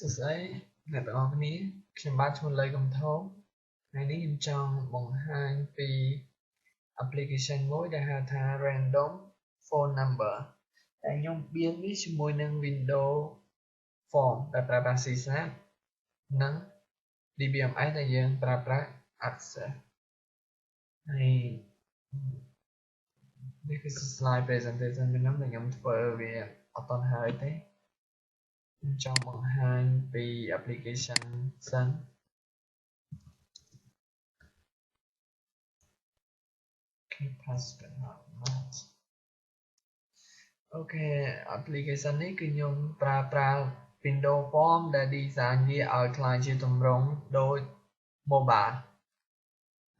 សួស្តីអ្នកទាំងអស់គ្នាខ្ញុំបាទឈ្មោះលីកំថោមថ្ងៃនេះខ្ញុំចង់បង្ហាញពី application មួយដែលហៅថា Random Phone Number ដែលខ្ញុំបៀងវាជាមួយនឹង Windows Form ដែលប្រើប្រាស់ C# និង DBMS ដែលយើងប្រើប្រាស់ Access ហើយនេះគឺ slide presentation របស់ខ្ញុំធ្វើវាអត់ទាន់ហើយទេខ្ញុំចង់បង្ហាញពី application សិនអូខេ application នេះគឺខ្ញុំប្រើ Windows Form ដែល design វាឲ្យคล้ายជាទម្រង់ដូច mobile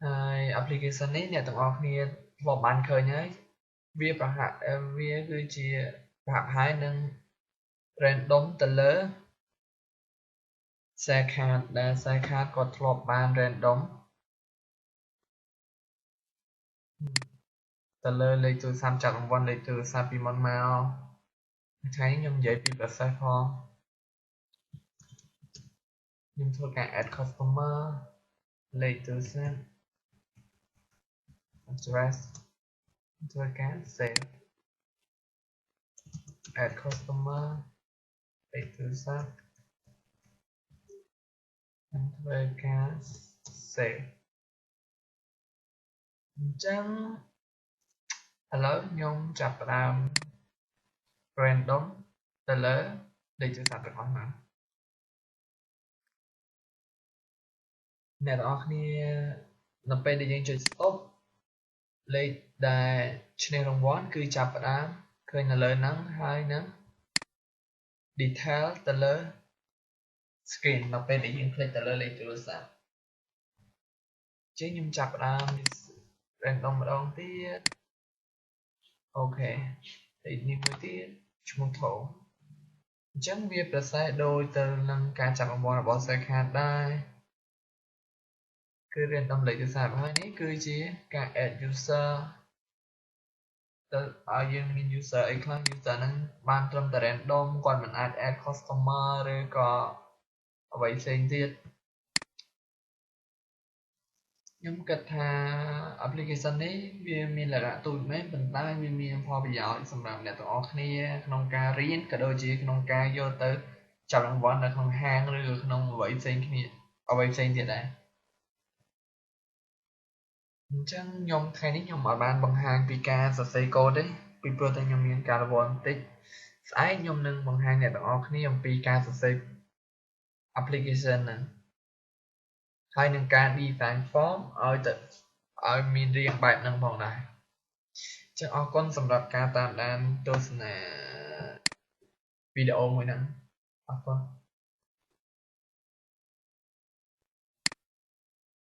ហើយ application នេះអ្នកទាំងអស់គ្នាធ្លាប់បានឃើញហើយវាគឺជាប្រហាក់ហើយនឹង random ទៅលើ share card ដែល share card ក៏ធ្លាប់បាន random ទៅលើលេខទូរស័ព្ទចាប់រង្វាន់លេខទូរស័ព្ទពីមុនមកថ្ងៃនេះខ្ញុំនិយាយពី process ផងខ្ញុំធ្វើការ add customer លេខទូរស័ព្ទ address ធ្វើការ save add customer លេខទូរស័ព្ទធ្វើការ save អញ្ចឹងឥឡូវខ្ញុំចាប់ផ្ដើម random ទៅលើលេខទូរស័ព្ទរបស់ខ្ញុំអ្នកទាំងអស់គ្នានៅពេលដែលយើងចុច stop លេខដែលឈ្នះរង្វាន់គឺចាប់ផ្ដើមឃើញនៅលើហ្នឹងហើយនឹង detail ទៅលើ screen នៅពេលដែលយើងคลิกទៅលើលេខទូរស័ព្ទខ្ញុំចាប់ផ្ដើម random ម្ដងទៀតអូខេលេខនេះមួយទៀតឈ្មោះថោអញ្ចឹងវាប្រសើរដូចទៅនឹងការចាប់រង្វាន់របស់ share card ដែរគឺ random លេខទូរស័ព្ទហើយនេះគឺជាការ add user ទៅឲ្យយើងមាន user អីខ្លះ user ហ្នឹងបានត្រឹមតែ random គាត់មិនអាច add customer ឬក៏អ្វីផ្សេងទៀតខ្ញុំគិតថា application នេះវាមានលក្ខណៈទូចមែនប៉ុន្តែវាមានផលប្រយោជន៍សម្រាប់អ្នកទាំងអស់គ្នាក្នុងការរៀនក៏ដូចជាក្នុងការយកទៅចាប់រង្វាន់នៅក្នុងហាងឬក្នុងអ្វីផ្សេងទៀតដែរអញ្ចឹងថ្ងៃនេះខ្ញុំអត់បានបង្ហាញពីការសរសេរកូដទេពីព្រោះតែខ្ញុំមានការរវល់បន្តិចស្អែកខ្ញុំនឹងបង្ហាញអ្នកទាំងអស់គ្នាអំពីការសរសេរ application ហ្នឹងហើយនឹងការ design form ឲ្យមានរាងបែបហ្នឹងផងដែរអញ្ចឹងអរគុណសម្រាប់ការតាមដានទស្សនាវីដេអូមួយហ្នឹងអរគុណ